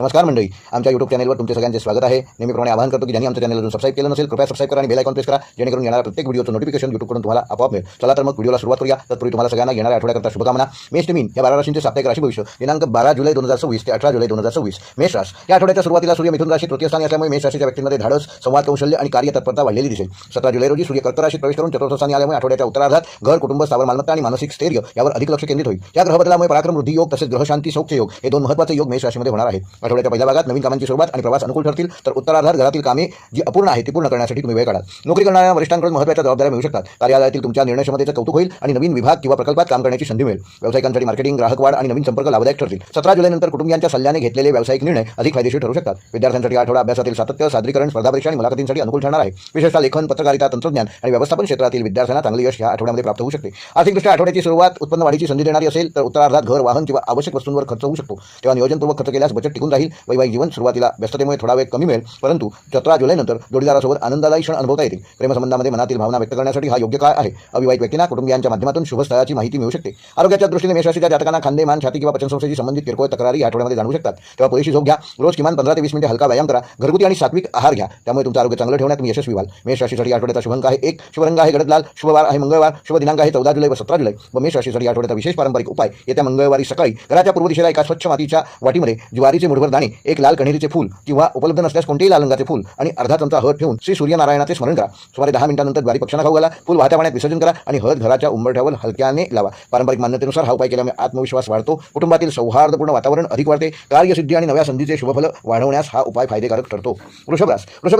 नमस्कार मंडळी, आमच्या YouTube चॅनलवर तुमचे सगळ्यांचे स्वागत आहे। नेहमीप्रमाणे आवाहन करतो की ज्यांनी आमच्या चॅनल अजून सबस्क्राइब केलं नसेल कृपया सबस्क्राइब करा आणि बेल आयकॉन प्रेस करा, जेणेकरून येणाऱ्या प्रत्येक व्हिडिओचं नोटिफिकेशन YouTubeकडून तुम्हाला आपोआप मिळेल। चला तर मग व्हिडिओला सुरुवात करूया। तत्पूर्वी तुम्हाला सगळ्यांना येणाऱ्या आठवड्याकरता शुभकामना। मेष ते मीन या 12 राशींचे साप्ताहिक राशी भविष्य दिनांक 12 जुलै 2026 ते 18 जुलै 2026। मेष राशी या आठवड्याच्या सुरुवातीला सूर्य मिथुन राशी तृतीय स्थानी असल्यामुळे मेष राशीच्या व्यक्तींमध्ये धाडस, संवाद कौशल्य आणि कार्यतत्परता वाढलेली दिसेल। 17 जुलै रोजी सूर्य कर्क राशीत प्रवेश करून चतुर्थ स्थानी आल्यामुळे आठवड्याच्या उत्तरार्धात घर, कुटुंब, स्थावर मालमत्ता आणि मानसिक स्थैर्य यावर अधिक लक्ष केंद्रित होईल। या ग्रहबदलामुळे पराक्रम वृद्धी योग तसेच ग्रहशांती सौख्य योग हे दोन महत्त्वाचे योग मेष राशीमध्ये होणार आहेत। आठवड्याच्या पहिल्या भागात नवीन कामांची सुरुवात आणि प्रवास अनुकूल ठरतील, तर उत्तरार्धात घरातील कामे जी अपूर्ण आहेत ती पूर्ण करण्यासाठी तुम्ही वेळ काढा। नोकरी करणाऱ्या वरिष्ठांकडून महत्त्वाच्या जबाबदाऱ्या मिळू शकतात। कार्यालयातील तुमच्या निर्णय क्षमतेचं कौतुक होईल आणि नवीन विभाग किंवा प्रकल्पात काम करण्याची संधी मिळेल। व्यावसायिकांसाठी मार्केटिंग, ग्राहक वाढ आणि नवीन संपर्क लाभदायक ठरतील। 17 जुलैनंतर कुटुंबियांच्या सल्ल्याने घेतलेले व्यावसायिक निर्णय अधिक फायदेशीर ठरू शकतात। विद्यार्थ्यांसाठी आठवडा अभ्यासातील सातत्य, सादरीकरण, स्पर्धा परीक्षा आणि मुलाखतींसाठी अनुकूल ठरणार आहे। विशेषतः लेखन, पत्रकारिता, तंत्रज्ञान आणि व्यवस्थापन क्षेत्रातील विद्यार्थ्यांना चांगले यश या आठवड्यामध्ये प्राप्त होऊ शकते। आर्थिकदृष्ट्या आठवड्याची सुरुवात उत्पन्न वाढीची संधी देणारी असेल, तर उत्तरार्धात घर, वाहन किंवा आवश्यक वस्तूंवर खर्च होऊ शकतो। तेव्हा नियोजनपूर्वक खर्च केल्यास बचत टिकून राहील। वैवाहिक जीवन सुरुवातीला व्यस्ततेमुळे थोडा वेळ कमी मिळेल, परंतु 17 जुलैनंतर जोडीदारासोबत आनंददायी क्षण अनुभवता येतील। प्रेमसंबंधामध्ये मनातील भावना व्यक्त करण्यासाठी हा योग्य काळ आहे। अविवाहित व्यक्तींना कुटुंबियांच्या माध्यमातून शुभस्थळाची माहिती मिळू शकते। आरोग्याच्या दृष्टीने मेष राशीच्या जातकांना खांदे, मान, छाती किंवा पचनसंस्थेशी संबंधित किरकोळ तक्रारी या आठवड्यामध्ये जाणवू शकतात। तेव्हा पुरेशी झोप घ्या। रोज किमान 15 ते 20 मिनिटे हलका व्यायाम करा। घरगुती आणि सात्विक आहार घ्या, त्यामुळे तुमचं आरोग्य चांगलं ठेवण्यात तुम्ही यशस्वी व्हाल। मेष राशीसाठी आठवड्याचा शुभ अंक आहे 1, शुभ रंग आहे गडद लाल, शुभ वार आहे मंगळवार, शुभ दिनांक आहे 14 जुलै व 17 जुलै। व मेष राशीसाठी आठवड्याचा विशेष पारंपरिक उपाय येत्या मंगळवारी सकाळी घराच्या पूर्व दिशेला एका स्वच्छ मातीच्या वाटीमध्ये ज्वारीचे मुठभर दाणे, एक लाल कण्हेरीचे फूल किंवा उपलब्ध नसल्यास कोणतेही लाल रंगाचे फूल आणि अर्धा चमचा हळद ठेवून श्री सूर्यनारायणाचे स्मरण करा। सुमारे 10 मिनिटांनंतर ज्वारी पक्ष्यांना खाऊ घाला, फूल वाहत्या पाण्यात विसर्जन करा आणि हळद घराच्या उंबरठ्यावर हलक्याने लावा। पारंपरिक मान्यतेनुसार हा उपाय केल्यामुळे आत्मविश्वास वाढतो, कुटुंबातील सौहार्दपूर्ण वातावरण अधिक वाढते, कार्यसिद्धी आणि नव्या संधीचे शुभफल वाढवण्यास हा उपाय फायदेकारक ठरतो। वृषभ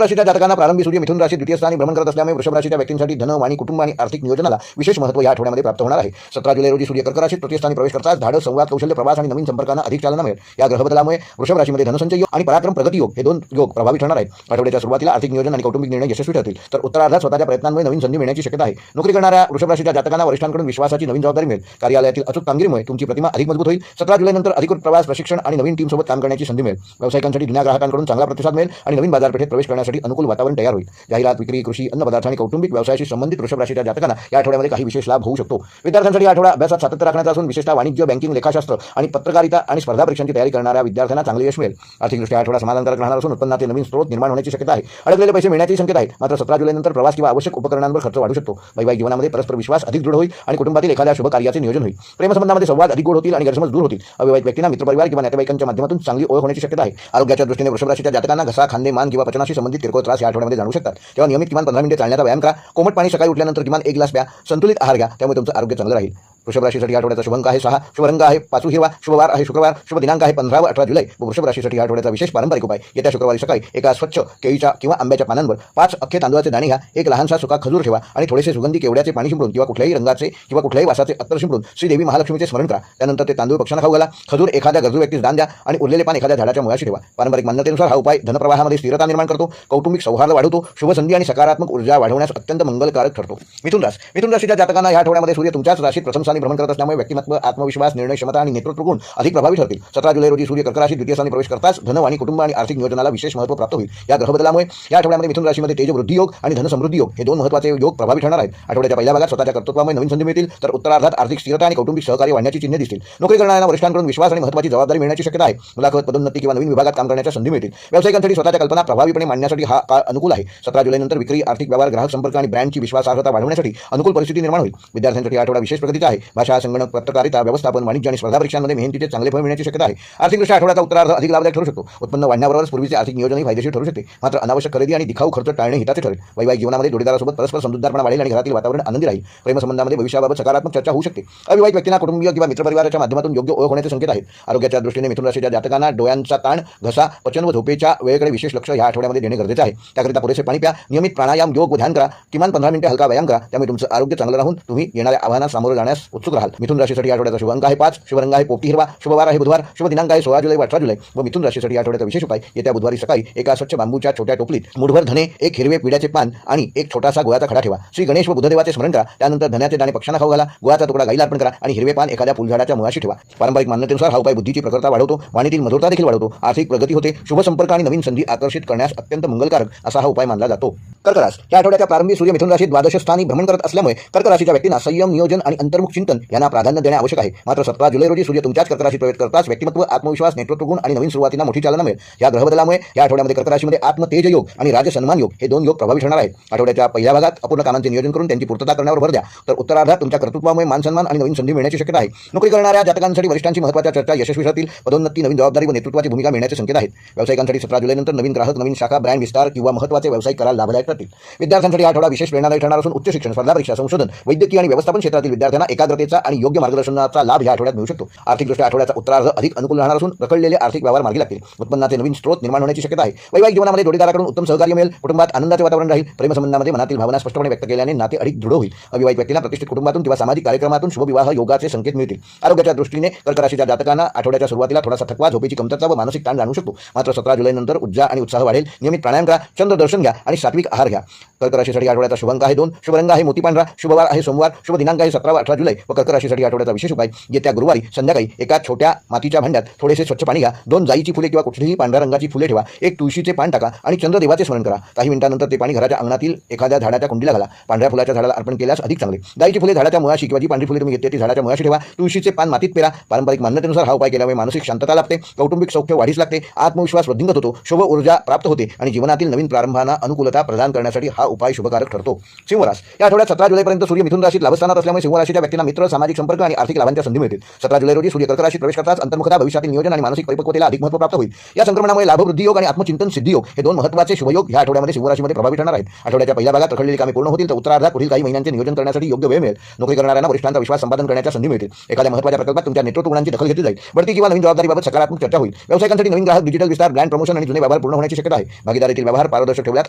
राशीच्या जातकांना प्रारंभी सूर्य मिथुन राशीत द्वितीय स्थानी भ्रमण करत असल्यामुळे वृषभ राशीच्या व्यक्तींसाठी धन, वाणी, कुटुंब आणि आर्थिक नियोजनाला विशेष महत्त्व या आठवड्यामध्ये प्राप्त होणार आहे। 17 जुलै रोजी सूर्य कर्क राशीत तृतीय स्थानी प्रवेश करताच धाडस, संवाद कौशल्य, प्रवास आणि नवीन संपर्कांना अधिक चालना मिळेल। या ग्रहबदलामुळे वृषभ राशीमध्ये धनसंचय योग आणि पराक्रम प्रगती योग हे दोन योग प्रभावी ठरणार आहेत। आठवड्याच्या सुरुवातीला आर्थिक नियोजन आणि कौटुंबिक निर्णय यशस्वी ठरतील, तर उत्तरार्धात स्वतःच्या प्रयत्नांमुळे नवीन संधी मिळण्याची शक्यता आहे। नोकरी करणाऱ्या वृषभ राशीच्या जातकांना वरिष्ठांकडून विश्वासाची नवीन जबाबदारी मिळेल। कार्यालयातील अचूक कामगिरीमुळे तुमची प्रतिमा अधिक मजबूत होईल। 17 जुलैनंतर अधिकृत प्रवास, प्रशिक्षण आणि नवीन टीमसोबत काम करण्याची संधी मिळेल। व्यावसायिकांसाठी जुन्या ग्राहकांकडून चांगला प्रतिसाद मिळेल आणि नवीन बाजारपेठेत प्रवेश करण्यासाठी अनुकूल वातावरण तयार होईल। जाहिरात, विक्री, कृषी, अन्न पदार्थ आणि कौटुंबिक व्यवसायाशी संबंधित वृषभ राशीच्या जातकांना या आठवड्यामध्ये काही विशेष लाभ होऊ शकतो। विद्यार्थ्यांसाठी आठवडा अभ्यासात सातत्य राखण्याचा असून विशेषतः वाणिज्य, बँकिंग, लेखाशास्त्र आणि पत्रकारिता आणि स्पर्धा परीक्षांची तयारी करणाऱ्या विद्यार्थ्यांना चांगले यश मिळेल। आर्थिकदृष्ट्या आठवडा समाधानकारक राहणार असून उत्पन्नाचे नवीन स्रोत निर्माण होण्याची शक्यता आहे। अडकलेले पैसे मिळण्याची शक्यता आहे, मात्र 17 जुलैनंतर प्रवास किंवा आवश्यक उपकरणांवर खर्च वाढू शकतो। वैवाहिक जीवनामध्ये परस्पर विश्वास अधिक दृढ होईल आणि कुटुंबातील एखाद्या शुभ कार्याचे नियोजन होईल। प्रेमसंबंधामध्ये संवाद अधिक गोड होतील आणि गैरसमज दूर होतील। अविवाहित व्यक्तींना मित्रपरिवार किंवा नातेवाईकांच्या माध्यमातून चांगली ओळख होण्याची शक्यता आहे। आरोग्याच्या दृष्टीने वृषभ राशीच्या जातकांना घसा, खांदे, मान किंवा पचनाशी संबंधित किरकोळ त्रास या आठवड्यामध्ये जाणवू शकतात। तेव्हा नियमित किमान 15 मिनिटे चालण्याचा व्यायाम करा। कोमट पाणी सकाळी उठल्यानंतर किमान 1 ग्लास प्या। संतुलित आहार घ्या, त्यामुळे तुमचं आरोग्य चांगलं राहील। वृषभ राशीसाठी आठवड्याचा शुभ अंक आहे 6, शुभ रंग आहे पाचू हिरवा, शुभ वार आहे शुक्रवार, शुभ दिनांक आहे 15 व 18 जुलै। व वृषभ राशीसाठी आठवड्याचा विशेष पारंपरिक उपाय येत्या शुक्रवारी सकाळी एका स्वच्छ केळीच्या किंवा आंब्याच्या पानांवर 5 अख्खे तांदूळाचे दाणे घ्या, एक लहानसा सुका खजूर ठेवा आणि थोडेसे सुगंधी केवड्याचे पाणी शिंपडून किंवा कुठल्याही रंगाचे किंवा कुठल्याही वासाचे अत्तर शिंपडून श्री देवी महालक्ष्मीचे स्मरण करा। त्यानंतर ते तांदूळ पक्ष्यांना खाऊ घाला, खजूर एखाद्या गरजू व्यक्तीस दान द्या आणि उरलेले पान एखाद्या झाडाच्या मुळाशी ठेवा। पारंपरिक मान्यतेनुसार हा उपाय धनप्रवाहामध्ये स्थिरता निर्माण करतो, कौटुंबिक सौहार्द वाढवतो, शुभ संधी आणि सकारात्मक ऊर्जा वाढवण्यास अत्यंत मंगलकारक ठरतो। मिथुन राशीच्या जातकांना या आठवड्यामध्ये सूर्य तुमच्याच राशीत प्रथम स्थानी भ्रमण करत असल्यामुळे व्यक्तिमत्व, आत्मविश्वास, निर्णय क्षमता आणि नेतृत्व गुण अधिक प्रभावी ठरतील। 17 जुलै रोजी सूर्य कर्क राशीत द्वितीय स्थानी प्रवेश करताच धन, वाणी, कुटुंब आणि आर्थिक नियोजनाला विशेष महत्त्व प्राप्त होईल। या ग्रहबदलामुळे या आठवड्यामध्ये मिथुन राशीमध्ये तेज वृद्धी योग आणि धन समृद्धी योग हे दोन महत्त्वाचे योग प्रभावी ठरणार आहेत। आठवड्याच्या पहिल्या भागात स्वतःच्या कर्तृत्वामुळे नवीन संधी मिळतील, तर उत्तरार्धात आर्थिक स्थिरता आणि कौटुंबिक सहकार्य वाढण्याची चिन्हे दिसतील। नोकरी करणाऱ्यांना वरिष्ठांकडून विश्वास आणि महत्त्वाची जबाबदारी मिळण्याची शक्यता आहे। मुलाखत, पदोन्नती किंवा नवीन विभागात काम करण्याच्या संधी मिळतील। व्यावसायिकांसाठी स्वतःच्या कल्पना प्रभावीपणे मांडण्यासाठी हा काळ अनुकूल आहे। 17 जुलैनंतर विक्री, आर्थिक व्यवहार, ग्राहक संपर्क आणि ब्रँडची विश्वासार्हता वाढवण्यासाठी अनुकूल परिस्थिती निर्माण होईल। विद्यार्थ्यांसाठी आठवडा विशेष प्रगतीचा आहे। भाषा, संगणक, पत्रकारिता, व्यवस्थापन, वाणिज्य आणि स्पर्धा परीक्षांमध्ये मेहनतीचे चांगले फळ मिळण्याची शक्यता आहे। आर्थिकदृष्ट्या आठवड्याचा उत्तरार्ध अधिक लाभदायक ठरू शकतो। उत्पन्न वाढण्याबरोबरच पूर्वीचे आर्थिक नियोजनही फायदेशीर ठरू शकते, मात्र अनावश्यक खरेदी आणि दिखाऊ खर्च टाळणे हिताचे ठरेल। वैवाहिक जीवनामध्ये जोडीदारासोबत परस्पर समजूतदारपणा वाढेल आणि घरातील वातावरण आनंदी राहील। प्रेमसंबंधामध्ये भविष्याबाबत सकारात्मक चर्चा होऊ शकते। अविवाहित व्यक्तींना कुटुंबीय किंवा मित्रपरिवाराच्या माध्यमातून योग्य ओळख होण्याचे संकेत आहेत। आरोग्याच्या दृष्टीने मिथुन राशीच्या जातकांना डोळ्यांचा ताण, घसा, पचन व झोपेच्या वेळेकडे विशेष लक्ष या आठवड्यामध्ये देणे गरजेचे आहे। त्याकरिता पुरेसे पाणी प्या, नियमित प्राणायाम, योग व ध्यान करा, किमान 15 मिनिटे हलका व्यायाम करा, त्यामुळे तुमचं आरोग्य चांगलं राहून तुम्ही येणाऱ्या आव्हानांना सामोरे जाण्यास उत्सुक राहाल। मिथुन राशीसाठी आठवड्याचा शुभ अंक आहे 5, शुभ रंग आहे पोपटी हिरवा, शुभ वार आहे बुधवार, शुभ दिनांक आहे 16 जुलै व 18 जुलै। व मिथुन राशीसाठी आठवड्याचा विशेष उपाय येत्या बुधवारी सकाळी एका स्वच्छ बांबूच्या छोट्या टोपलीत मुठभर धने, एक हिरवे पिढ्याचे पान आणि एक छोटासा गुळाचा खडा ठेवा। श्री गणेश व बुधदेवाचे स्मरण करा। त्यानंतर धन्याचे दाणे पक्ष्यांना खाऊ घाला, गुळाचा तुकडा गाईला अर्पण करा आणि हिरवे पान एखाद्या फुलझाडाच्या मुळाशी ठेवा। पारंपरिक मान्यतेनुसार हा उपाय बुद्धीची प्रखरता वाढवतो, वाणीतील मधुरता देखील वाढवतो, आर्थिक प्रगती होते, शुभ संपर्क आणि नवीन संधी आकर्षित करण्यास अत्यंत मंगलकारक असा हा उपाय मानला जातो। कर्क राशी या आठवड्याच्या प्रारंभी सूर्य मिथुन राशीत द्वादश स्थानी भ्रमण करत असल्यामुळे कर्क राशीच्या व्यक्तींना संयम, नियोजन आणि अंतर्मुख चिंतन यांना प्राधान्य देणे आवश्यक आहे. मात्र 17 जुलै रोजी सूर्य तुमच्याच कर्क राशीत प्रवेश करताच व्यक्तिमत्व, आत्मविश्वास, नेतृत्व गुण आणि नवीन सुरुवातींना मोठी चालना मिळेल. या ग्रहबदलामुळे या आठवड्यामध्ये कर्क राशीमध्ये आत्मतेज योग आणि राजसन्मान योग हे 2 योग प्रभावी ठरणार आहेत. आठवड्याच्या पहिल्या भागात अपूर्ण कामांचे नियोजन करून त्यांची पूर्तता करण्यावर भर द्या. तर उत्तरार्धात तुमच्या कर्तृत्वामुळे मानसन्मान आणि नवीन संधी मिळण्याची शक्यता आहे. नोकरी करणाऱ्या जातकांसाठी वरिष्ठांची महत्त्वाच्या चर्चा यशस्वी ठरतील. पदोन्नती, नवीन जबाबदारी व नेतृत्वाची भूमिका मिळण्याचे संकेत आहेत. व्यावसायिकांसाठी 17 जुलैनंतर नवीन ग्राहक, नवीन शाखा, ब्रँड विस्तार किंवा महत्त्वाचे व्यावसायिक करार लाभदायक ठरतील. विद्यार्थ्यांसाठी आठवडा विशेष प्रेरणादायी ठरणार असून उच्च शिक्षण, स्पर्धा परीक्षा, संशोधन, वैद्यकीय आणि व्यवस्थापन क्षेत्रातील विद्यार्थ्यांना एकाग्रतेचा आणि योग्य मार्गदर्शनाचा लाभ या आठवड्यात मिळू शकतो. आर्थिकदृष्ट्या आठवड्याचा उत्तरार्ध अधिक अनुकूल राहणार असून रखडलेले आर्थिक व्यवहार मार्गी लागतील. उत्पन्नाचे नवीन स्रोत निर्माण होण्याची शक्यता आहे. वैवाहिक जीवनामध्ये जोडीदाराकडून उत्तम सहकार्य मिळेल. कुटुंबात आनंदाचे वातावरण राहील. प्रेमसंबंधामध्ये मनातील भावना स्पष्टपणे व्यक्त केल्याने नाते अधिक दृढ होईल. अविवाहित व्यक्तीला प्रतिष्ठित कुटुंबातून किंवा सामाजिक कार्यक्रमातून शुभविवाह योगाचे संकेत मिळतील. आरोग्याच्या दृष्टीने कर्क राशीच्या जातकांना आठवड्याच्या सुरुवातीला थोडासा थकवा, झोपेची कमतरता व मानसिक ताण जाणू शकतो. मात्र 17 जुलैनंतर ऊर्जा आणि उत्साह वाढेल. नियमित प्राणायाम करा, चंद्र दर्शन घ्या आणि सात्विक आहार घ्या. कर्क राशीसाठी आठवड्याचा शुभ अंक आहे 2, शुभ रंग आहे मोती पांढरा, शुभवार आहे सोमवार, शुभ दिनांक आहे 17 व 18 जुलै. व कर्क राशीसाठी आठवड्याचा विशेष उपाय येत्या गुरुवारी संध्याकाळी एका छोट्या मातीच्या भांड्यात थोडेसे स्वच्छ पाणी घ्या, 2 जाईची फुले किंवा कुठलीही पांढऱ्या रंगाची फुले ठेवा, 1 तुळशीचे पान टाका आणि चंद्रदेवाचे स्मरण करा. काही मिनिटांनंतर ते पाणी घराच्या अंगणातील एखाद्या झाडाच्या कुंडीला घाला. पांढऱ्या फुलाच्या झाडाला अर्पण केल्यास अधिक चांगले. जाईची फुले झाडाच्या मुळाशी किंवा जी पांढरी फुले तुम्ही घेतली ती झाडाच्या मुळाशी ठेवा. तुळशीचे पान मातीत पेरा. पारंपरिक मान्यतेनुसार हा उपाय केल्यामुळे मानसिक शांतता लाभते, कौटुंबिक सौख्य वाढीस लागते, आत्मविश्वास वृद्धिंगत होतो, शुभ ऊर्जा प्राप्त होते आणि जीवनातील नवीन प्रारंभांना अनुकूलता प्रदान करण्यासाठी हा उपाय शुभकारक ठरतो. सिंह रास या आठवड्यात 17 जुलैपर्यंत सूर्य मिथुन राशीत लाभस्थानात असल्यामुळे सिंह राशीच्या व्यक्तींना मित्र, सामाजिक संपर्क आणि आर्थिक लाभांच्या संधी मिळतील. 17 जुलै रोजी सूर्य कर्क राशीत प्रवेश करताच अंतर्मुखता, भविष्यातील नियोजन आणि मानसिक परिपक्वतेला अधिक महत्त्व प्राप्त होईल. या संक्रमणामुळे लाभवृद्धी योग आणि आत्मचिंतन सिद्धी योग हे 2 महत्त्वाचे शुभयोग या आठवड्यामध्ये सिंह राशीमध्ये प्रभावी ठरणार आहेत. आठवड्याच्या पहिल्या भागात रखडलेली कामे पूर्ण होतील तर उत्तरार्धात पुढील काही महिन्यांचे नियोजन करण्यासाठी योग्य वेळ मिळेल. नोकरी करणाऱ्यांना वरिष्ठांचा विश्वास संपादन करण्याच्या संधी मिळतील. एखाद्या महत्त्वाच्या प्रकल्पात तुमच्या नेतृत्व गुणांची दखल घेतली जाईल. बढती किंवा नवीन जबाबदारीबाबत सकारात्मक चर्चा होईल. व्यावसायिकांसाठी नवीन ग्राहक, डिजिटल विस्तार, ब्रँड प्रमोशन आणि जुने व्यवहार पूर्ण होण्याची शक्यता आहे. भागीदारीतील व्यवहार पारदर्शक ठेवल्यास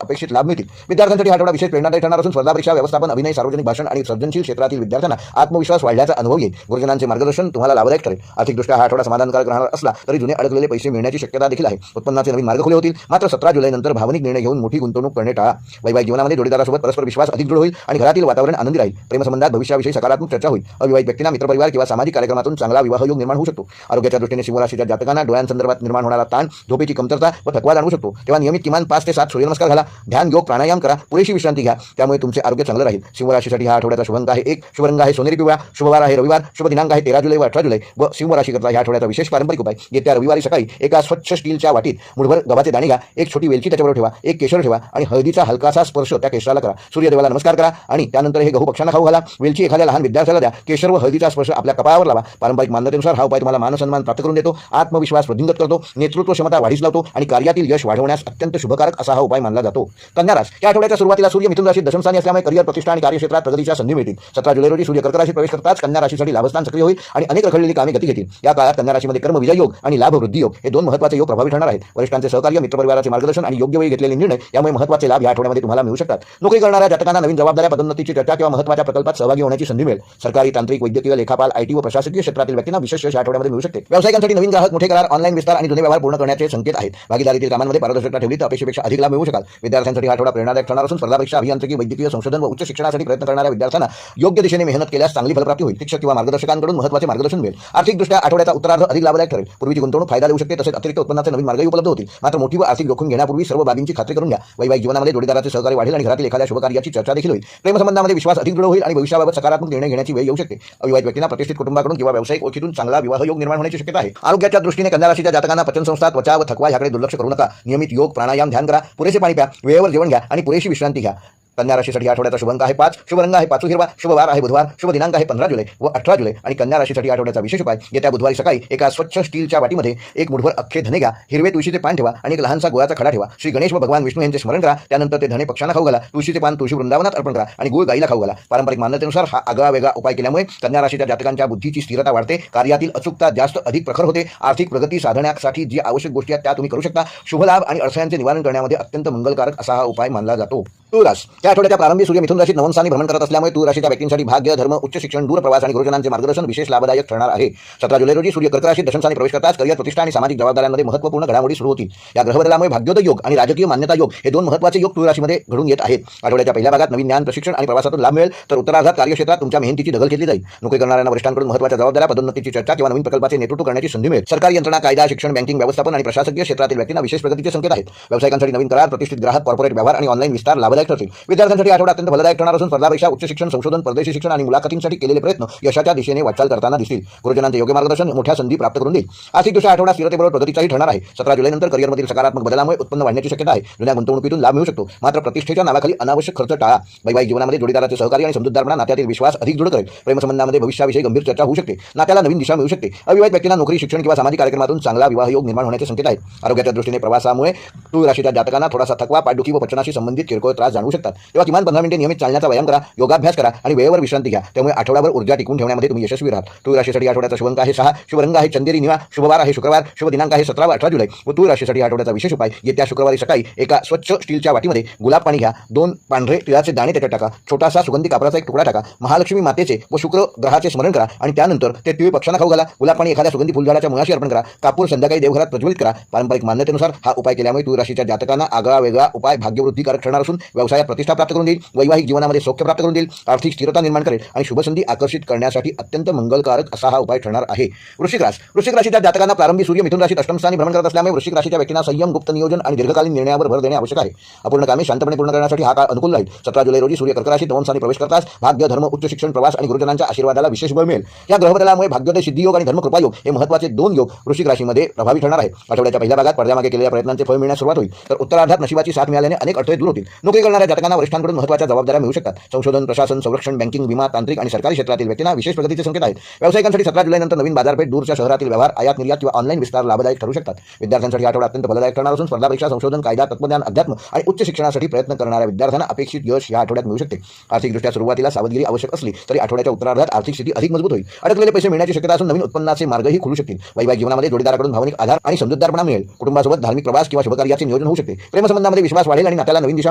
अपेक्षित लाभ मिळतील. विद्यार्थ्यांसाठी आठवडा विशेष प्रेरणादायी ठरणार असून स्पर्धा परीक्षा, व्यवस्थापन, अभिनय, सार्वजनिक भाषण आणि सर्जनशील क्षेत्रातील विद्यार्थ्यांना आत्मविश्वास वाढल्याचा अनुभव येईल. गुरुजनांचे मार्गदर्शन तुम्हाला लाभदायक ठरेल. आर्थिकदृष्ट्या हा आठवडा समाधानकारक राहणार असला तरी जुने अडकलेले पैसे मिळण्याची शक्यता देखील आहे. उत्पन्नाचे नवीन मार्ग खुले होतील. मात्र 17 जुलैनंतर भावनिक निर्णय घेऊन मोठी गुंतवणूक करणे टाळा. वैवाहिक जीवनामध्ये जोडीदारासोबत परस्पर विश्वास अधिक दृढ होईल आणि घरातील वातावरण आनंदी राहील. प्रेमसंबंधात भविष्याविषयी सकारात्मक चर्चा होईल. अविवाहित व्यक्तींना मित्रपरिवार किंवा सामाजिक कार्यक्रमातून चांगला विवाह योग निर्माण होऊ शकतो. आरोग्याच्या दृष्टीने सिंह राशीच्या जातकांना डोळ्यांसंदर्भात निर्माण होणारा ताण, झोपेची कमतरता व थकवा जाणवू शकतो. तेव्हा नियमित किमान 5 ते 7 सूर्यनमस्कार घाला, ध्यान, योग, प्राणायाम करा, पुरेशी विश्रांती घ्या. त्यामुळे तुमचे आरोग्य चांगले राहील. सिंह राशीसाठी हा आठवड्याचा शुभ अंक आहे 1, शुभ रंग आहे सोनेरी पिवळा, शुभवार आहे रविवार, शुभ दिनांक आहे 13 जुलै व 18 जुलै. व सिंह राशीकरता या आठवड्याचा विशेष पारंपरिक उपाय येत्या रविवारी सकाळी एका स्वच्छ स्टीलच्या वाटीत मुठभर गव्हाचे दाणे घ्या, 1 छोटी वेलची त्याच्यावर ठेवा, 1 केशर ठेवा आणि हळदीचा हलकासा स्पर्श त्या केशराला करा. सूर्यदेवाला नमस्कार करा आणि त्यानंतर हे गहू पक्ष्यांना खाऊ घाला. वेलची एखाद्या लहान विद्यार्थ्याला द्या. केशर व हळदीचा स्पर्श आपल्या कपाळावर लावा. पारंपरिक मान्यतेनुसार हा उपाय तुम्हाला मानसन्मान प्राप्त करून देतो, आत्मविश्वास वृद्धिंगत करतो, नेतृत्व क्षमता वाढीस लावतो आणि कार्यातील यश वाढवण्यास अत्यंत शुभकारक असा हा उपाय मानला जातो. कन्या रास या आठवड्याच्या सुरुवातीला सूर्य मिथुन राशीत दशमस्थानी असल्यामुळे करिअर, प्रतिष्ठा आणि कार्यक्षेत्रात प्रगतीच्या संधी मिळतील. 17 जुलै रोजी सूर्य कर्क राशीत प्रवेश करताच कन्या राशीसाठी लाभस्थान सक्रिय होईल आणि अनेक रखडलेली कामे गती घेतील. या काळात कन्या राशीमध्ये कर्म विजय योग आणि लाभ वृद्धी योग हे 2 महत्त्वाचे योग प्रभावी ठरणार आहेत. वरिष्ठांचे सहकार्य, मित्रपरिवाराचे मार्गदर्शन आणि योग्य वेळी घेतलेले निर्णय यामुळे महत्त्वाचे लाभ या आठवड्यामध्ये तुम्हाला मिळू शकतात. नोकरी करणाऱ्या जातकांना नवीन जबाबदाऱ्या, पदोन्नतीची चर्चा किंवा महत्त्वाच्या प्रकल्पात सहभागी होण्याची संधी मिळेल. सरकारी, तांत्रिक, वैद्यकीय, लेखापाल, आयटी व प्रशासकीय क्षेत्रातील व्यक्तींना विशेष यश आठवड्यामध्ये मिळू शकते. व्यावसायिकांसाठी नवीन ग्राहक, मोठे करार, ऑनलाईन विस्तार आणि जुने व्यवहार पूर्ण करण्याचे संकेत आहेत. भागीदारीतील कामांमध्ये पारदर्शकता ठेवली तर अपेक्षेपेक्षा अधिक लाभ मिळू शकाल. विद्यार्थ्यांसाठी आठवडा प्रेरणादायक ठरणार असून स्पर्धा परीक्षा, अभियांत्रिकी, वैद्यकीय, संशोधन व उच्च शिक्षणासाठी प्रयत्न करणाऱ्या विद्यार्थ्यांना योग्य दिशेने मेहनत केल्यास चांगली फलप्राप्ती होईल. शिक्षक किंवा मार्गदर्शकांकडून महत्त्वाचे मार्गदर्शन मिळेल. आर्थिकदृष्ट्या आठवड्याचा उत्तरार्ध अधिक लाभदायक ठरेल. पूर्वीची गुंतवणूक फायदा देऊ शकते, तसेच अतिरिक्त उत्पन्नाचे नवीन मार्गही उपलब्ध होतील. मात्र मोठी व आर्थिक जोखीम घेण्यापूर्वी सर्व बाबींची खात्री करून घ्या. वैवाहिक जीवनामध्ये जोडीदाराचे सहकार्य वाढेल आणि घरातील एखाद्या शुभकार्याची चर्चा देखील होईल. प्रेमसंबंधामध्ये विश्वास अधिक दृढ होईल आणि भविष्याबाबत सकारात्मक निर्णय घेण्याची वेळ येऊ शकते. अविवाहित व्यक्तींना प्रतिष्ठित कुटुंबाकडून किंवा व्यावसायिक ओळखीतून चांगला विवाह योग निर्माण होण्याची शक्यता आहे. आरोग्याच्या दृष्टीने कन्या राशीच्या जातकांना पचनसंस्था, त्वचा व थकवा याकडे दुर्लक्ष करू नका. नियमित योग, प्राणायाम, ध्यान करा, पुरेसे पाणी प्या, वेळेवर जेवण घ्या आणि पुरेशी विश्रांती घ्या. कन्या राशीसाठी आठवड्याचा शुभ अंक आहे 5, शुभ रंग आहे पाचू हिरवा, शुभवार आहे बुधवार, शुभ दिनांक आहे 15 जुलै व 18 जुलै. आणि कन्या राशीसाठी आठवड्याचा विशेष उपाय येत्या बुधवारी सकाळी एका स्वच्छ स्टीलच्या वाटीमध्ये 1 मुठभर अख्खे धने घ्या, हिरवे तुळशीचे पान ठेवा आणि एक लहानसा गुळाचा खडा ठेवा. श्री गणेश व भगवान विष्णू यांचे स्मरण करा. त्यानंतर ते धने पक्ष्यांना खाऊ घाला. तुळशीचे पान तुळशी वृंदावनात अर्पण करा आणि गुळ गाईला खाऊ घाला. पारंपरिक मान्यतेनुसार हा आगळा वेगळा उपाय केल्यामुळे कन्या राशीच्या जातकांच्या बुद्धीची स्थिरता वाढते, कार्यातील अचूकता जास्त अधिक प्रखर होते. आर्थिक प्रगती साधण्यासाठी जी आवश्यक गोष्टी आहेत त्या तुम्ही करू शकता. शुभ लाभ आणि अडथळ्यांचे निवारण करण्यामध्ये अत्यंत मंगलकारक असा हा उपाय मानला जातो. तुळ रास या आठवड्याच्या प्रारंभी सूर्य मिथुन राशीत नवमस्थानी भ्रमण करत असल्यामुळे तुळ राशीच्या व्यक्तींसाठी भाग्य, धर्म, उच्च शिक्षण, दूर प्रवास आणि गुरुजनांचे मार्गदर्शन विशेष लाभदायक ठरणार आहे. 17 जुलै रोजी सूर्य कर्क राशीत दशमस्थानी प्रवेश करताच करिअर, प्रतिष्ठा आणि सामाजिक जबाबदाऱ्यांमध्ये महत्त्वपूर्ण घडामोडी सुरू होतील. या ग्रहबदलामुळे भाग्योदय योग आणि राजकीय मान्यता योग हे 2 महत्त्वाचे योग तुळ राशीमध्ये घडून येत आहेत. आठवड्याच्या पहिल्या भागात नवीन ज्ञान, प्रशिक्षण आणि प्रवासातून लाभ मिळेल तर उत्तरार्धात कार्यक्षेत्रात तुमच्या मेहनतीची दखल घेतली जाईल. नोकरी करणाऱ्यांना वरिष्ठांकडून महत्त्वाच्या जबाबदाऱ्या, पदोन्नतीची चर्चा किंवा नवीन प्रकल्पाचे नेतृत्व करण्याची संधी मिळेल. सरकारी यंत्रणा, कायदा, शिक्षण, बँकिंग, व्यवस्थापन आणि प्रशासकीय क्षेत्रातील व्यक्तींना विशेष प्रगतीचे संकेत आहेत. व्यावसायिकांसाठी नवीन करार, प्रतिष्ठित ग्राहक, कॉर्पोरेट व्यवहार आणि ऑनलाईन विस्तार लाभदायक फलदायक ठरतील. विद्यार्थ्यांसाठी आठवडा अत्यंत फलदायक ठरणार असून स्पर्धा परीक्षा, उच्च शिक्षण, संशोधन, परदेशी शिक्षण आणि मुलाखतींसाठी केलेले प्रयत्न यशाच्या दिशेने वाटचाल करताना दिसतील. गुरुजनांचे योग्य मार्गदर्शन मोठ्या संधी प्राप्त करून देईल. आर्थिकदृष्ट्या आठवडा स्थिरतेबरोबर प्रगतीचाही ठरणार आहे. 17 जुलैनंतर करिअरमधील सकारात्मक बदलामुळे उत्पन्न वाढण्याची शक्यता आहे. जुन्या गुंतवणुकीतून लाभ मिळू शकतो, मात्र प्रतिष्ठेच्या नावाखाली अनावश्यक खर्च टाळा. वैवाहिक जीवनामध्ये जोडीदाराचे सहकार्य आणि समजूतदारपणा नात्यातील विश्वास अधिक दृढ करेल. प्रेमसंबंधामध्ये भविष्याविषयी गंभीर चर्चा होऊ शकते. नात्याला नवीन दिशा मिळू शकते. अविवाहित व्यक्तींना नोकरी, शिक्षण किंवा सामाजिक कार्यक्रमातून चांगला विवाह योग निर्माण होण्याचे संकेत आहेत. आरोग्याच्या दृष्टीने प्रवासामुळे तुळ राशीच्या जातकांना थोडासा थकवा, पाठदुखी व पचनाशी संबंधित किरकोळ त्रास जाणवू शकतात. तेव्हा किमान 15 मिनिटे नियमित चालण्याचा व्यायाम करा, योगाभ्यास करा आणि वेळेवर विश्रांती घ्या. त्यामुळे आठवडाभर ऊर्जा टिकून ठेवण्यामध्ये तुम्ही यशस्वी राहाल. तुळ राशीसाठी आठवड्याचा शुभ अंक आहे 6, शुभ रंग आहे चंदेरी निळा, शुभवार आहे शुक्रवार, शुभ दिनांक आहे 17 व 18 जुलै. व तुळ राशीसाठी आठवड्याचा विशेष उपाय, येत्या शुक्रवारी सकाळी एका स्वच्छ स्टीलच्या वाटीमध्ये गुलाब पाणी घ्या, 2 पांढरे तिळाचे दाणे त्याच्यात टाका, छोटासा सुगंधी कापडाचा एक तुकडा टाका, महालक्ष्मी मातेचे व शुक्र ग्रहाचे स्मरण करा आणि त्यानंतर ते तीळ पक्ष्यांना खाऊ घाला. गुलाब पाणी एखाद्या सुगंधी फुलझाडाच्या मुळाशी अर्पण करा. कापूर संध्याकाळी देवघरात प्रज्वलित करा. पारंपरिक मान्यतेनुसार हा उपाय केल्यामुळे तुळ राशीच्या जातकांना आगळा वेगळा उपाय भाग्यवृद्धिकारक ठरणार असून व्यवसायात प्रतिष्ठा प्राप्त करून देईल, वैवाहिक जीवनामध्ये सौख्य प्राप्त करून देईल, आर्थिक स्थिरता निर्माण करेल आणि शुभसंधी आकर्षित करण्यासाठी अत्यंत मंगलकारक असा हा उपाय ठरणार आहे. वृश्चिक राशीच्या जातकांना प्रारंभी सूर्य मिथुन राशीत अष्टम स्थानी भ्रमण करत असल्यामुळे वृश्चिक राशीच्या व्यक्तींना संयम, गुप्त नियोजन आणि दीर्घकालीन निर्णयावर भर देणे आवश्यक आहे. अपूर्ण कामे शांतपणे पूर्ण करण्यासाठी हा काळ अनुकूल राहील. 17 जुलै रोजी सूर्य कर्क राशीत नवम स्थानी प्रवेश करताच भाग्य, धर्म, उच्च शिक्षण, प्रवास आणि गुरुजनांच्या आशीर्वादाला विशेष बळ मिळेल. या ग्रहबदलामुळे भाग्योदय सिद्धियोग आणि धर्मकृपायोग हे महत्त्वाचे 2 योग वृश्चिक राशीमध्ये प्रभावी ठरणार आहेत. आठवड्याच्या पहिल्या भागात पडद्यामागे केलेल्या प्रयत्नांचे फळ मिळण्यास सुरुवात होईल, तर उत्तरार्धात नशिबाची साथ मिळाल्याने अनेक अडथळे दूर होतील. नोकरी करणाऱ्या जातकांना वरिष्ठांकडून महत्त्वाच्या जबाबदाऱ्या मिळू शकतात. संशोधन, प्रशासन, संरक्षण, बँकिंग, विमा, तांत्रिक आणि सरकारी क्षेत्रातील व्यक्तींना विशेष प्रगतीचे संकेत आहेत. व्यावसायिकांसाठी 17 जुलैनंतर नवीन बाजारपेठ, दूरच्या शहरातील व्यवहार, आयात निर्यात किंवा ऑनलाईन विस्तार लाभदायक ठरू शकतात. विद्यार्थ्यांसाठी आठवडा अत्यंत फलदायक ठरणार असून स्पर्धा परीक्षा, संशोधन, कायदा, तत्त्वज्ञान, अध्यात्म आणि उच्च शिक्षणासाठी प्रयत्न करणाऱ्या विद्यार्थ्यांना अपेक्षित यश या आठवड्यात मिळू शकते. आर्थिकदृष्ट्या सुरुवातीला सावधगिरी आवश्यक असली तरी आठवड्याच्या उत्तरार्धात आर्थिक स्थिती अधिक मजबूत होईल. अडकलेले पैसे मिळण्याची शक्यता असून नवीन उत्पन्नाचे मार्गही खुलू शकतील. वैवाहिक जीवनामध्ये जोडीदाराकडून भावनिक आधार आणि समजूतदारपणा मिळेल. कुटुंबासोबत धार्मिक प्रवास किंवा शुभकार्याचे नियोजन होऊ शकते. प्रेमसंबंधामध्ये विश्वास वाढेल आणि नात्याला नवीन दिशा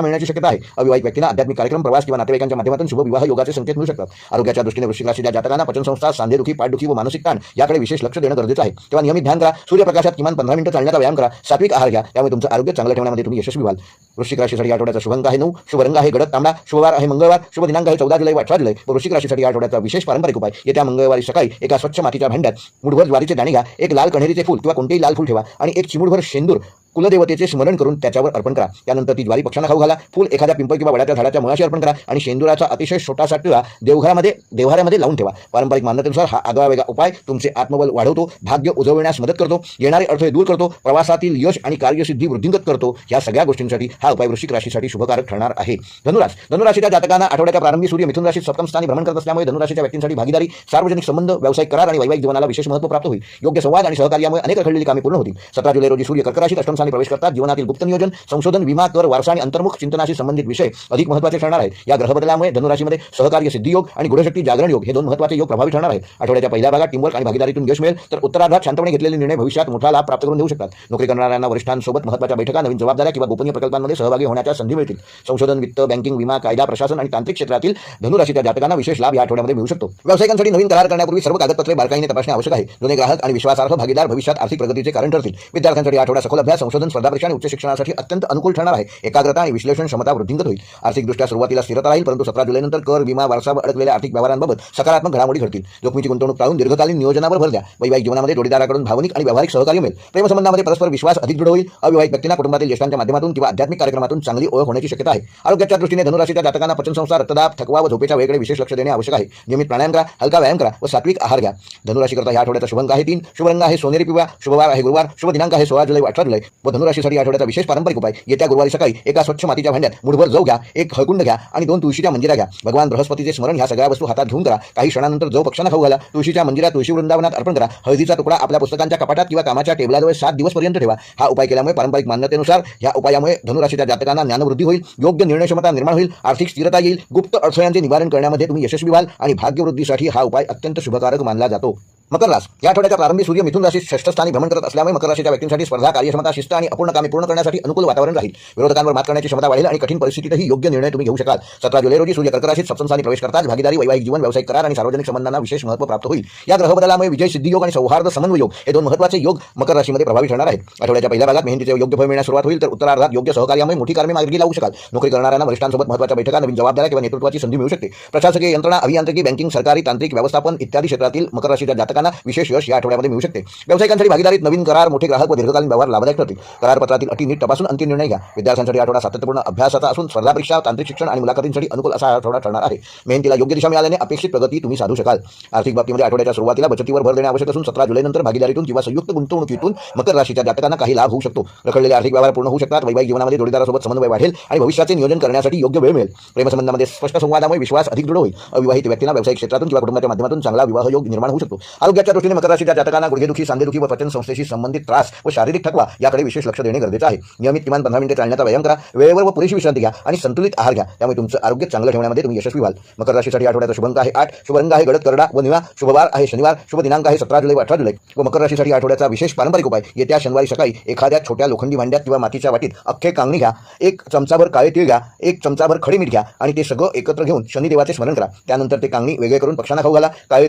मिळण्याची शक्यता आहे. अविवाहित व्यक्तींना आध्यात्मिक कार्यक्रम, प्रवास किंवा नातेवाईकांच्या माध्यमातून शुभ विवाह योगाचे संकेत मिळू शकतात. आरोग्याच्या दृष्टीने वृश्चिक राशीच्या जातकांना पचनसंस्था, सांधेदुखी, पाठदुखी व मानसिक ताण याकडे विशेष लक्ष देणं गरजेचं आहे. तेव्हा नियमित ध्यान करा, सूर्यप्रकाशात किमान 15 मिनिटे चालण्याचा व्यायाम करा, सात्विक आहार घ्या. त्यामुळे तुमचं आरोग्य चांगलं ठेवण्यामध्ये तुम्ही यशस्वी व्हाल. वृश्चिक राशीसाठी आठवड्याचा शुभ अंक आहे 9, शुभ रंग आहे गडद तांबडा, शुभवार आहे मंगळवार, शुभ दिनांक आहे 14 जुलै व 18 जुलै. वृश्चिक राशीसाठी आठवड्याचा विशेष पारंपरिक उपाय, येत्या मंगळवारी सकाळी एका स्वच्छ मातीच्या भांड्यात मुठभर ज्वारीचे दाणे घ्या, एक लाल कण्हेरीचे फूल किंवा कोणतेही लाल फूल ठेवा आणि एक चिमूटभर शेंदूर कुलदेवतेचे स्मरण करून त्याच्यावर अर्पण करा. त्यानंतर ती ज्वारी पक्ष्यांना खाऊ घाला. फूल एखाद्या पिंपळ किंवा वडाच्या झाडाच्या मुळाशी अर्पण करा आणि शेंदुराचा अतिशय छोटासा टिळा देवघरामध्ये लावून ठेवा. पारंपरिक मान्यतेनुसार हा आगळा वेगळा उपाय तुमचे आत्मबल वाढवतो, भाग्य उजवण्यास मदत करतो, येणारे अडथळे दूर करतो, प्रवासातील यश आणि कार्यसिद्धी वृद्धिंगत करतो. या सगळ्या गोष्टींसाठी हा उपाय वृश्चिक राशीसाठी शुभकारक ठरणार आहे. धनुराशीच्या जातकांना आठवड्याच्या प्रारंभी सूर्य मिथुन राशीत सप्तम स्थानी भ्रमण करत असल्यामुळे धनुराशीच्या व्यक्तींसाठी भागीदारी, सार्वजनिक संबंध, व्यावसायिक करार आणि वैवाहिक जीवनाला विशेष महत्त्व प्राप्त होईल. योग्य संवाद आणि सहकार्यामुळे अनेक रखडलेली कामे पूर्ण होतील. 17 जुलै रोजी सूर्य कर्क राशीत अष्टम स्थानी प्रवेश करतात. जीवनातील गुप्त नियोजन, संशोधन, विमा, कर, वारसा आणि अंतर्मुख चिंतनाशी संबंधित विषय अधिक महत्त्वाचे ठरणार आहेत. या ग्रहबदलामुळे धनुराशीमध्ये सहकार्य सिद्धियोग आणि गुढशक्ती जागरण योग हे 2 महत्त्वाचे योग प्रभावी ठरणार आहेत. आठवड्याच्या पहिल्या भागात टीमवर्क आणि भागीदारीतून यश मिळेल, तर उत्तरार्धात शांतपणे घेतलेले निर्णय भविष्यात मोठा लाभ प्राप्त करून देऊ शकतात. नोकरी करणाऱ्यांना वरिष्ठांसोबत महत्त्वाच्या बैठका, नवीन जबाबदाऱ्या किंवा गोपनीय प्रकल्पांमध्ये सहभागी होण्याच्या संधी मिळतील. संशोधन, वित्त, बँकिंग, विमा, कायदा, प्रशासन आणि तांत्रिक क्षेत्रातील धनुराशीच्या जातकांना विशेष लाभ या आठवड्यामध्ये मिळू शकतो. व्यावसायिकांसाठी नवीन करार करण्यापूर्वी सर्व कागदपत्रे बारकाईने तपासणे आवश्यक आहे. जुने ग्राहक आणि विश्वासार्ह भागीदार भविष्यात आर्थिक प्रगतीचे कारण ठरतील. विद्यार्थ्यांसाठी आठवडा सखोल अभ्यास, संशोधन, स्पर्धा परीक्षा आणि उच्च शिक्षणासाठी अत्यंत अनुकूल ठरणार आहे. एकाग्रता आणि विश्लेषण क्षमता वृद्धिंगत होईल. आर्थिकदृष्ट्या सुरुवातीला स्थिरता राहील, परंतु 17 जुलैनंतर कर, विमा, वारसा व अडकलेल्या आर्थिक व्यवहारांबाबत सकारात्मक घडामोडी घडतील. जोखमीची गुंतवणूक टाळून दीर्घकालीन नियोजनावर भर द्या. वैवाहिक जीवनामध्ये जोडीदाराकडून भावनिक आणि व्यावहारिक सहकार्य मिळेल. प्रेमसंबंधामध्ये परस्पर विश्वास अधिक दृढ होईल. अविवाहित व्यक्तींना कुटुंबातील ज्येष्ठांच्या माध्यमातून किंवा आध्यात्मिक कार्यक्रमातून चांगली ओळख होण्याची शक्यता आहे. आरोग्याच्या दृष्टीने धनुराशीच्या जातकांना पचनसंस्था, रक्तदाब, थकवा व झोपेच्या वेळेकडे विशेष लक्ष देणे आवश्यक आहे. नियमित प्राणायाम करा, हलका व्यायाम करा व सात्विक आहार घ्या. धनुराशी करता या आठवड्याचा शुभ अंक आहे 3, शुभ रंग आहे सोनेरी पिवळा, शुभवार आहे गुरुवार, शुभ दिनांक आहे 16 जुलै व 18 जुलै. व धनुराशीसाठी आठवड्याचा विशेष पारंपरिक उपाय, येत्या गुरुवारी सकाळी एका स्वच्छ मातीच्या भांड्यात मुठभर जव घ्या, एक हळकुंड घ्या आणि 2 तुळशीच्या मंजिरा घ्या. भगवान बृहस्पतीचे स्मरण ह्या सगळ्या वस्तू हातात घेऊन करा. काही क्षणानंतर जव पक्ष्यांना खाऊ घाला. तुळशीच्या मंजिरा तुळशी वृंदावनात अर्पण करा. हळदीचा तुकडा आपल्या पुस्तकांच्या कपाटात किंवा कामाच्या टेबलाजवळ 7 दिवस पर्यंत ठेवा. हा उपाय केल्यामुळे पारंपरिक मान्यतेनुसार या उपायामुळे धनुराशीच्या जातकांना ज्ञानवृद्धी होईल, योग्य निर्णय क्षमता निर्माण होईल, आर्थिक स्थिरता येईल, गुप्त अडथळ्यांचे निवारण करण्यामध्ये तुम्ही यशस्वी व्हाल आणि भाग्यवृद्धीसाठी हा उपाय अत्यंत शुभकारक मानला जातो. मकर रास या आठवड्याच्या प्रारंभी सूर्य मिथुन राशीत 6th स्थानी भ्रमण करत असल्यामुळे मकर राशीच्या व्यक्तींसाठी स्पर्धा, कार्यक्षमता, शिस्त आणि अपूर्ण कामे पूर्ण करण्यासाठी अनुकूल वातावरण राहील. विरोधकांवर मात करण्याची क्षमता वाढेल आणि कठीण परिस्थितीतही योग्य निर्णय तुम्ही घेऊ शकाल. 17 जुलै रोजी सूर्य कर्क राशीत सप्तम स्थानी प्रवेश करताच भागीदारी, वैवाहिक जीवन, व्यावसायिक करार आणि सार्वजनिक संबंधांना विशेष महत्त्व प्राप्त होईल. या ग्रहबदलामुळे विजय सिद्धी योग आणि सौहार्द समन्वय योग हे 2 महत्त्वाचे योग मकर राशीमध्ये प्रभावी ठरणार आहेत. आठवड्याच्या पहिल्या भागात मेहनतीचे योग्य फळ मिळण्यास सुरुवात होईल, तर उत्तरार्धात योग्य सहकार्यामुळे मोठी कामे मार्गी लावू शकाल. नोकरी करणाऱ्यांना वरिष्ठांसोबत महत्त्वाच्या बैठका, नवीन जबाबदाऱ्या किंवा नेतृत्वाची संधी मिळू शकते. प्रशासकीय यंत्रणा, अभियांत्रिकी, बँकिंग, सरकारी, तांत्रिक, व्यवस्थापन इत्यादी क्षेत्रातील मकर राशीच्या जातकांना जातकांना विशेष यश या आठवड्यामध्ये मिळू शकते. व्यावसायिकांसाठी भागीदारीत नवीन करार, मोठे ग्राहक व दीर्घकालीन व्यवहार लाभदायक ठरतील. करारपत्रातील अटी नीट तपासून अंतिम निर्णय घ्या. विद्यार्थ्यांसाठी आठवडा सातत्यपूर्ण अभ्यासाचा असून स्पर्धा परीक्षा, तांत्रिक शिक्षण आणि मुलाखतींसाठी अनुकूल असा आठवडा ठरणार आहे. मेहनतीला योग्य दिशा मिळाल्याने अपेक्षित प्रगती तुम्ही साधू शकाल. आर्थिक बाबतीमध्ये आठवड्याच्या सुरुवातीला बचतीवर भर देणे आवश्यक असून 17 जुलैनंतर भागीदारीतून किंवा संयुक्त गुंतवणुकीतून मकर राशीच्या जातकांना काही लाभ होऊ शकतो. रखडलेले आर्थिक व्यवहार पूर्ण होऊ शकतात. वैवाहिक जीवनामध्ये जोडीदारासोबत समन्वय वाढेल आणि भविष्याचे नियोजन करण्यासाठी योग्य वेळ मिळेल. प्रेमसंबंधामध्ये स्पष्ट संवादामुळे विश्वास अधिक दृढ होईल. अविवाहित व्यक्तींना व्यावसायिक क्षेत्रातून किंवा कुटुंबाच्या माध्यमातून चांगला विवाह योग निर्माण होऊ शकतो. आरोग्याच्या दृष्टीने मकर राशीच्या जातकांना गुडघेदुखी, सांधेदुखी व पचन संस्थेशी संबंधित त्रास व शारीरिक थकवा याकडे विशेष लक्ष देणे गरजेचे आहे. नियमित किमान 15 मिनिटे चालण्याचा व्यायाम करा. वेळेवर व पुरेशी विश्रांती घ्या आणि संतुलित आहार घ्या. त्यामुळे तुमचं आरोग्य चांगलं ठेवण्यामध्ये तुम्ही यशस्वी व्हाल. मकर राशीसाठी आठवड्याचा शुभ अंक आहे 8, शुभ रंग आहे गडद करडा व निळा, शुभवार आहे शनिवार, शुभ दिनांक आहे 17 जुलै व 18 जुलै. व मकर राशीसाठी आठवड्याचा विशेष पारंपरिक उपाय येत्या शनिवारी सकाळी एखाद्या छोट्या लोखंडी भांड्यात किंवा मातीच्या वाटीत अख्खे कांगणी घ्या, 1 चमचाभर काळे तीळ घ्या, 1 चमचाभर खडे मीठ घ्या आणि ते सगळं एकत्र घेऊन शनिदेवाचे स्मरण करा. त्यानंतर ते कांगणी वेगळे करून पक्ष्यांना खाऊ घाला. काळे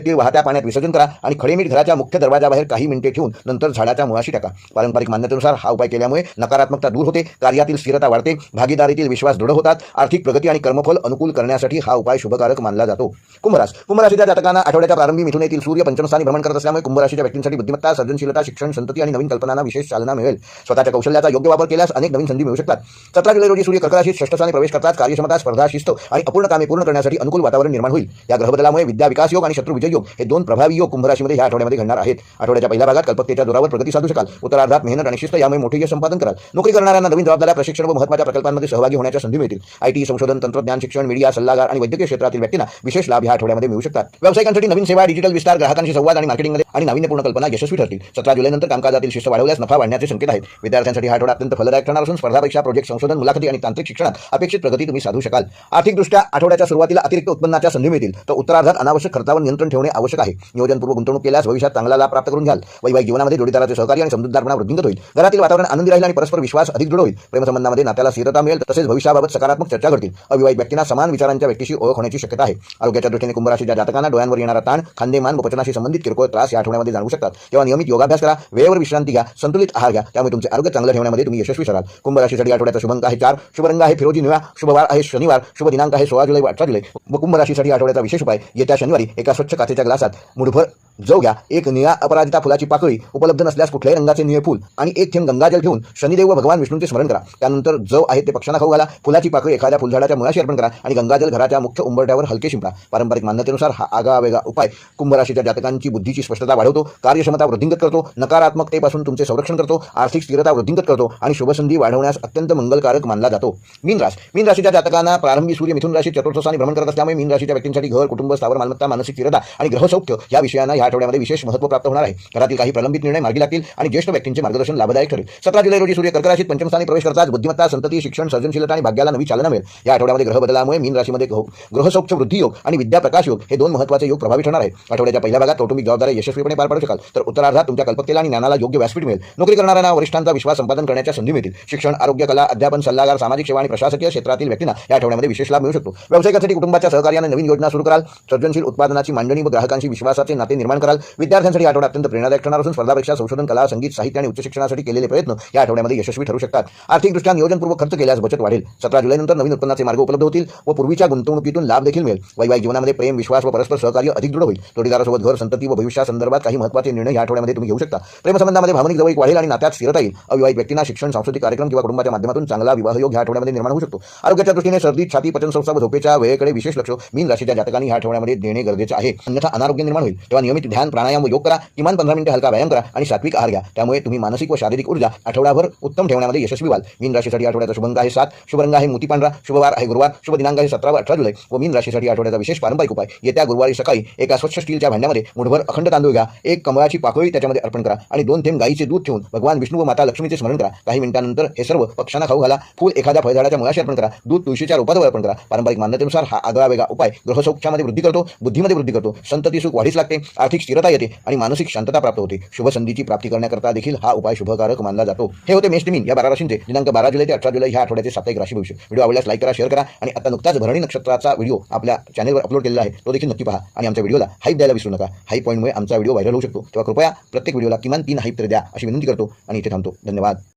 तीळ वाहत्या पाण्यात विसर्जन करा आणि खडे मीठ घराच्या मुख्य दरवाजाबाहेर काही मिनिटे ठेवून नंतर झाडाच्या मुळाशी टाका. पारंपरिक मान्यतेनुसार हा उपाय केल्यामुळे नकारात्मकता दूर होते, कार्यातील स्थिरता वाढते, भागीदारीतील विश्वास दृढ होतात. आर्थिक प्रगती आणि कर्मफल अनुकूल करण्यासाठी हा उपाय शुभकारक मानला जातो. कुंभ राशीच्या जातकांना आठवड्याच्या प्रारंभी मिथुन येथील सूर्य पंचमस्थानी भ्रमण करत असल्यामुळे कुंभ राशीच्या व्यक्तींसाठी बुद्धिमत्ता, सर्जनशीलता, शिक्षण, संतती आणि नवीन कल्पनांना विशेष चालना मिळेल. स्वतःच्या कौशल्याचा योग्य वापर केल्यास अनेक नवीन संधी मिळू शकतात. 17 जुलै रोजी सूर्य कर्क राशीत षष्ठ स्थानी प्रवेश करतात. कार्यक्षमता, स्पर्धा, शिस्त आणि अपूर्ण कामे पूर्ण करण्यासाठी अनुकूल वातावरण निर्माण होईल. या ग्रहबदलामुळे विद्या विकास योग आणि शत्रू विजय योग हे 2 प्रभावी योग कुंभ राशीमध्ये या आठवड्यामध्ये घडणार आहेत. आठवड्याच्या पहिल्या भागात कल्पकतेच्या जोरावर प्रगती साधू शकाल. उत्तरार्धात मेहनत आणि शिस्त यामुळे मोठे यश संपादन कराल. नोकरी करणाऱ्यांना नवीन जबाबदाऱ्या, प्रशिक्षण व महत्त्वाच्या प्रकल्पांमध्ये सहभागी होण्याच्या संधी मिळतील. आयटी, संशोधन, तंत्रज्ञान, शिक्षण, मीडिया, सल्लागार आणि वैद्यकीय क्षेत्रातील व्यक्तींना विशेष लाभ या आठवड्यामध्ये मिळू शकतात. व्यावसायिकांसाठी नवीन सेवा, डिजिटल विस्तार, ग्राहकांशी संवाद आणि मार्केटिंगमध्ये आणि नाविन्यपूर्ण कल्पना यशस्वी ठरतील. 17 जुलैनंतर कामकाजातील शिस्त वाढवल्यास नफा वाढण्याचे संकेत आहेत. विद्यार्थ्यांसाठी हा आठवडा अत्यंत फलदायक ठरणार असून स्पर्धा परीक्षा, प्रोजेक्ट, संशोधन, मुलाखती आणि तांत्रिक शिक्षणात अपेक्षित प्रगती तुम्ही साधू शकाल. आर्थिकदृष्ट्या आठवड्याच्या सुरुवातीला अतिरिक्त उत्पन्नाच्या संधी मिळतील, तर उत्तरार्धात अनावश्यक खर्चावर नियंत्रण ठेवणे आवश्यक आहे. नियोजनपूर्वक गुंतवणूक केल्यास भविष्यात चांगला लाभ प्राप्त करून घ्याल. वैवाहिक जीवनामध्ये जोडीदाराचे सहकार्य आणि समजूतदारपणा वृद्धिंगत होईल. घरातील वातावरण आनंदी राहील आणि परस्पर विश्वास अधिक दृढ होईल. प्रेमसंबंधामध्ये नात्याला स्थिरता मिळेल, तसेच भविष्याबाबत सकारात्मक चर्चा घडतील. अविवाहित व्यक्तींना समान विचारांच्या व्यक्तीशी ओळख होण्याची शक्यता आहे. आरोग्याच्या दृष्टीने कुंभ राशीच्या जातकांना डोळ्यांवर येणारा ताण, खांदे, मान व पचनाशी संबंधित किरकोळ त्रास या आठवड्यामध्ये जाणवू शकतात. तेव्हा नियमित योगाभ्यास करा, वेळेवर विश्रांती घ्या, संतुलित आहार घ्या. त्यामुळे तुमचे आरोग्य चांगलं ठेवण्यामध्ये तुम्ही यशस्वी ठराल. कुंभ राशीसाठी आठवड्याचा शुभ अंक आहे 4, शुभ रंग आहे फिरोजी निळा, शुभवार आहे शनिवार, शुभ दिनांक आहे 16 जुलै व 18 जुलै. व कुंभ राशीसाठी आठवड्याचा विशेष उपाय येत्या शनिवारी एका स्वच्छ काचेच्या ग्लासात मुठभर जव घ्या, 1 निळा अपराजिता फुलाची पाकळी, उपलब्ध नसल्यास कुठल्याही रंगाचे निळे फूल आणि 1 थेंब गंगाजल घेऊन शनिदेव व भगवान विष्णूंचे स्मरण करा. त्यानंतर जव आहे ते पक्ष्यांना खाऊ घाला. फुलाची पाकळी एखाद्या फुलझाडाच्या मुळाशी अर्पण करा आणि गंगाजल घराच्या मुख्य उंबरठ्यावर हलके शिंपडा. पारंपरिक मान्यतेनुसार हा आगळावेगळा उपाय कुंभ राशीच्या जातकांची बुद्धीची स्पष्टता वाढवतो, कार्यक्षमता वृद्धिंगत करतो, नकारात्मकतेपासून तुमचे संरक्षण करतो, आर्थिक स्थिरता वृद्धिंगत करतो आणि शुभसंधी वाढवण्यास अत्यंत मंगलकारक मानला जातो. मीन राशीच्या जातकांना प्रारंभी सूर्य मिथुन राशीत चतुर्थ स्थानी भ्रमण करत असल्यामुळे मीन राशीच्या व्यक्तींसाठी घर, कुटुंब, स्थावर मालमत्ता, मानसिक स्थिरता आणि ग्रहसौख्य या विषयांना या आठवड्यामध्ये विशेष महत्त्व प्राप्त होणार आहे. घरातील काही प्रलंबित निर्णय मार्गी लागतील आणि ज्येष्ठ व्यक्तींचे मार्गदर्शन लाभदायक ठरेल. 17 जुलै रोजी सूर्य कर्क राशीत पंचम स्थानी प्रवेश करताच बुद्धिमत्ता, संतती, शिक्षण, सर्जनशीलता आणि भाग्याला नवी चालना मिळेल. या आठवड्यामध्ये ग्रह बदलामुळे मीन राशीमध्ये ग्रहसौख्य वृद्धी योग आणि विद्या प्रकाश योग हे 2 महत्त्वाचे योग प्रभावी ठरणार आहेत. आठवड्याच्या पहिल्या भागात कौटुंबिक जबाबदाऱ्या यशस्वीपणे पार पाडू शकाल, तर उत्तरार्धात तुमच्या कल्पकतेला आणि ज्ञानाला योग्य व्यासपीठ मिळेल. नोकरी करणाऱ्यांना वरिष्ठांचा विश्वास संपादन करण्याच्या संधी मिळतील. शिक्षण, आरोग्य, कला, अध्यापन, सल्लागार, सामाजिक सेवा आणि प्रशासकीय क्षेत्रातील व्यक्तींना या आठवड्यामध्ये विशेष लाभ मिळू शकतो. व्यावसायिकांसाठी कुटुंबाच्या सहकार्याने नवीन योजना सुरू कराल, सर्जनशील उत्पादनाची मांडणी व ग्राहकांशी विश्वासाचे नाते निर्माण कराल. विद्यार्थ्यांसाठी आठवडा अत्यंत प्रेरणादायक ठरणार असून स्पर्धा परीक्षा, संशोधन, कला, संगीत, साहित्य आणि उच्च शिक्षणासाठी केलेले प्रयत्न या आठवड्यामध्ये यशस्वी ठरू शकतात. आर्थिकदृष्ट्या नियोजनपूर्वक खर्च केल्यास बचत वाढेल. 17 जुलैनंतर नवीन उत्पन्नाचे मार्ग उपलब्ध होतील व पूर्वीच्या गुंतवणुकीतून लाभ देखील मिळेल. वैवाहिक जीवनामध्ये प्रेम, विश्वास व परस्पर सहकार्य अधिक दृढ होईल. जोडीदारासोबत घर, संतती व भविष्यासंदर्भात काही महत्त्वाचे निर्णय या आठवड्यामध्ये तुम्ही घेऊ शकता. प्रेमसंबंधामध्ये भावनिक जवळीक वाढेल आणि नात्यात स्थिरता येईल. अविवाहित व्यक्तींना शिक्षण, सांस्कृतिक कार्यक्रम किंवा कुटुंबाच्या माध्यमातून चांगला विवाह योग या आठवड्यामध्ये निर्माण होऊ शकतो. आरोग्याच्या दृष्टीने सर्दी, छाती, पचनसंस्था व झोपेच्या वेळेकडे विशेष लक्ष मीन राशीच्या जातकांनी या आठवड्यामध्ये देणे गरजेचे आहे, अन्यथा अनारोग्य निर्माण होईल. तेव्हा नियमित ध्यान, प्राणायाम व योग करा, किमान 15 मिनिटे हलका व्यायाम करा आणि सात्विक आहार घ्या. त्यामुळे तुम्ही मानसिक व शारीरिक ऊर्जा आठवडाभर उत्तम ठेवण्यामध्ये यशस्वी व्हाल. मीन राशीसाठी आठवड्याचा शुभ अंक आहे 7, शुभ रंग आहे मोती पांढरा, शुभवार आहे गुरुवार, शुभ दिनांक आहे 17 व 18 जुलै. व मीन राशीसाठी आठवड्याचा विशेष पारंपरिक उपाय येत्या गुरुवारी सकाळी एका स्वच्छ स्टीलच्या भांड्यामध्ये मुठभर अखंड तांदूळ घ्या, 1 कमळाची पाकळी त्याच्यामध्ये अर्पण करा आणि 2 थेंब गाईचे दूध ठेवून भगवान विष्णू व माता लक्ष्मीचे स्मरण करा. काही मिनिटांनंतर हे सर्व पक्ष्यांना खाऊ घाला. फूल एखाद्या फळझाडाच्या मुळाशी अर्पण करा. दूध तुळशीच्या रोपावर अर्पण करा. पारंपरिक मान्यतेनुसार हा आगळावेगळा उपाय ग्रहसौख्यामध्ये वृद्धी करतो, बुद्धीमध्ये वृद्धी करतो, संतती सुख वाढीस लागते, आर्थिक स्थिरता येते आणि मानसिक शांतता प्राप्त होते. शुभ संधीची प्राप्ती करण्याकरता देखील हा उपाय शुभकारक मानला जातो. हे होते मेष मीन या 12 राशींचे दिनांक 12 जुलै ते 18 जुलै ह्या आठवड्याचे साप्ताहिक राशी भविष्य. व्हिडिओ आवडल्यास लाईक करा, शेअर करा आणि आता नुकताच भरणी नक्षत्राचा व्हिडिओ आपल्या चॅनलवर अपलोड केलेला आहे, तो देखील नक्की पहा आणि आमच्या व्हिडिओला हाईप द्यायला विसरू नका. हाईप पॉईंटमुळे आमचा व्हिडिओ व्हायरल होऊ शकतो. तेव्हा कृपया प्रत्येक व्हिडिओला किमान 3 हाईप तरी द्या अशी विनंती करतो आणि इथे थांबतो. धन्यवाद.